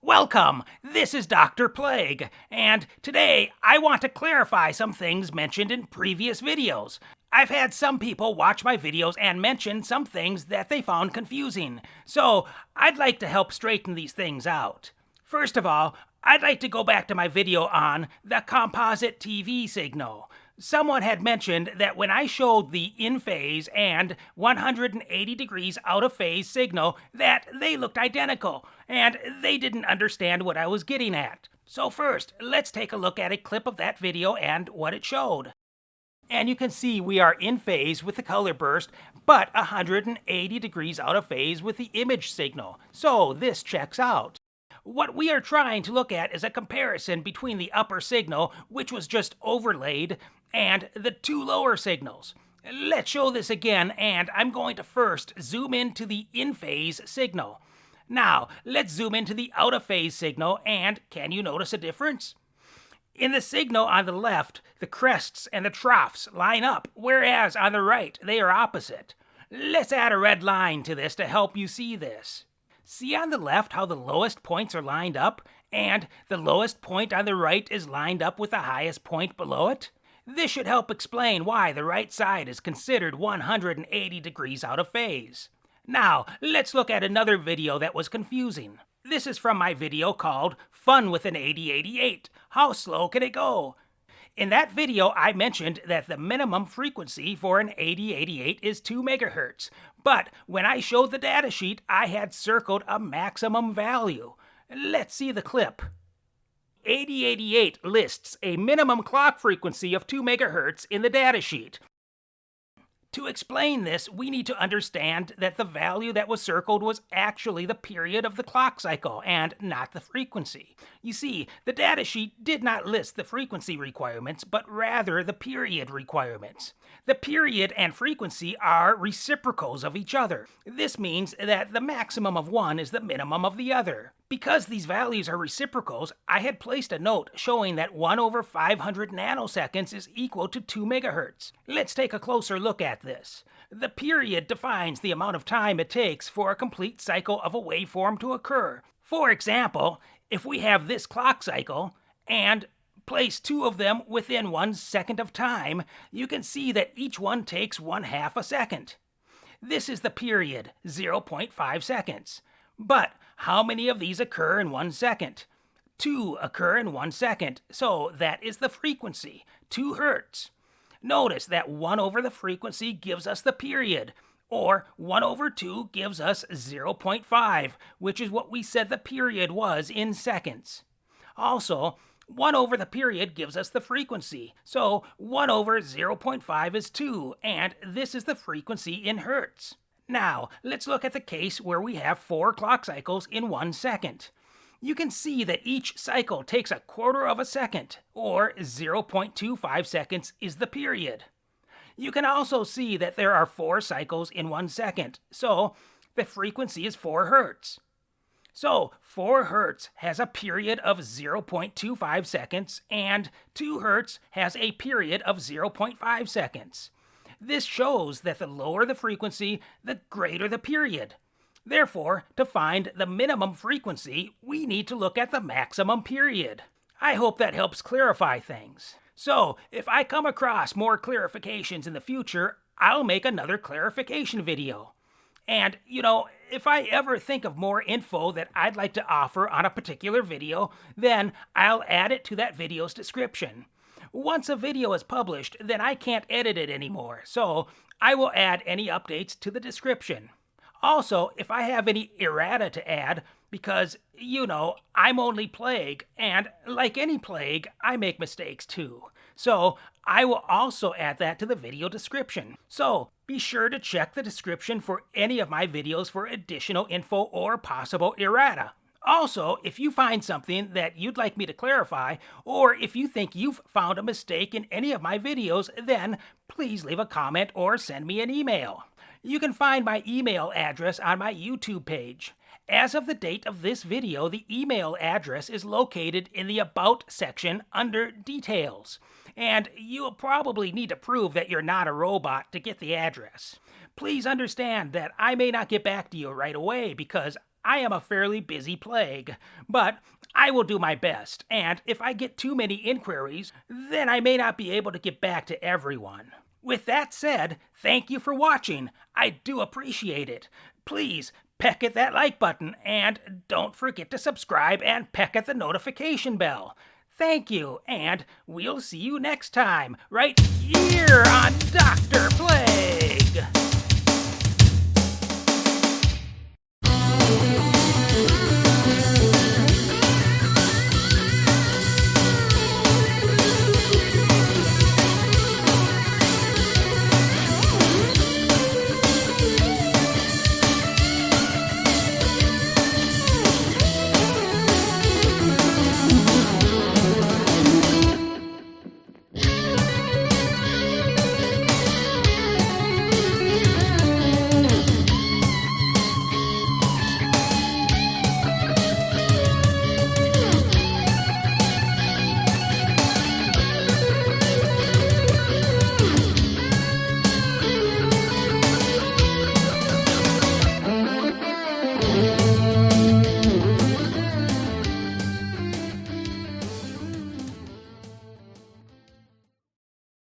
Welcome! This is Dr. Plague, and today I want to clarify some things mentioned in previous videos. I've had some people watch my videos and mention some things that they found confusing, so I'd like to help straighten these things out. First of all, I'd like to go back to my video on the composite TV signal. Someone had mentioned that when I showed the in-phase and 180 degrees out-of-phase signal that they looked identical, and they didn't understand what I was getting at. So first, let's take a look at a clip of that video and what it showed. And you can see we are in phase with the color burst, but 180 degrees out of phase with the image signal. So this checks out. What we are trying to look at is a comparison between the upper signal, which was just overlaid, and the two lower signals. Let's show this again, and I'm going to first zoom into the in-phase signal. Now, let's zoom into the out-of-phase signal, and can you notice a difference? In the signal on the left, the crests and the troughs line up, whereas on the right, they are opposite. Let's add a red line to this to help you see this. See on the left how the lowest points are lined up, and the lowest point on the right is lined up with the highest point below it? This should help explain why the right side is considered 180 degrees out of phase. Now, let's look at another video that was confusing. This is from my video called Fun with an 8088. How slow can it go? In that video, I mentioned that the minimum frequency for an 8088 is 2 MHz. But when I showed the datasheet, I had circled a maximum value. Let's see the clip. 8088 lists a minimum clock frequency of 2 MHz in the datasheet. To explain this, we need to understand that the value that was circled was actually the period of the clock cycle and not the frequency. You see, the datasheet did not list the frequency requirements, but rather the period requirements. The period and frequency are reciprocals of each other. This means that the maximum of one is the minimum of the other. Because these values are reciprocals, I had placed a note showing that 1/500 nanoseconds is equal to 2 MHz. Let's take a closer look at this. The period defines the amount of time it takes for a complete cycle of a waveform to occur. For example, if we have this clock cycle and place two of them within 1 second of time, you can see that each one takes 1/2 a second. This is the period, 0.5 seconds. But how many of these occur in 1 second? 2 occur in 1 second, so that is the frequency, 2 Hz. Notice that 1 over the frequency gives us the period, or 1 over 2 gives us 0.5, which is what we said the period was in seconds. Also, 1 over the period gives us the frequency, so 1 over 0.5 is 2, and this is the frequency in Hertz. Now, let's look at the case where we have 4 clock cycles in 1 second. You can see that each cycle takes 1/4 of a second, or 0.25 seconds is the period. You can also see that there are 4 cycles in 1 second, so the frequency is 4 Hz. So 4 Hz has a period of 0.25 seconds, and 2 Hz has a period of 0.5 seconds. This shows that the lower the frequency, the greater the period. Therefore, to find the minimum frequency, we need to look at the maximum period. I hope that helps clarify things. So, if I come across more clarifications in the future, I'll make another clarification video. And, if I ever think of more info that I'd like to offer on a particular video, then I'll add it to that video's description. Once a video is published, then I can't edit it anymore, so I will add any updates to the description. Also, if I have any errata to add, because, I'm only Plague, and like any Plague, I make mistakes too. So, I will also add that to the video description. So, be sure to check the description for any of my videos for additional info or possible errata. Also, if you find something that you'd like me to clarify, or if you think you've found a mistake in any of my videos, then please leave a comment or send me an email. You can find my email address on my YouTube page. As of the date of this video, the email address is located in the About section under Details. And you'll probably need to prove that you're not a robot to get the address. Please understand that I may not get back to you right away because I am a fairly busy plague, but I will do my best, and if I get too many inquiries, then I may not be able to get back to everyone. With that said, thank you for watching. I do appreciate it. Please peck at that like button, and don't forget to subscribe and peck at the notification bell. Thank you, and we'll see you next time, right here on Dr. Plague.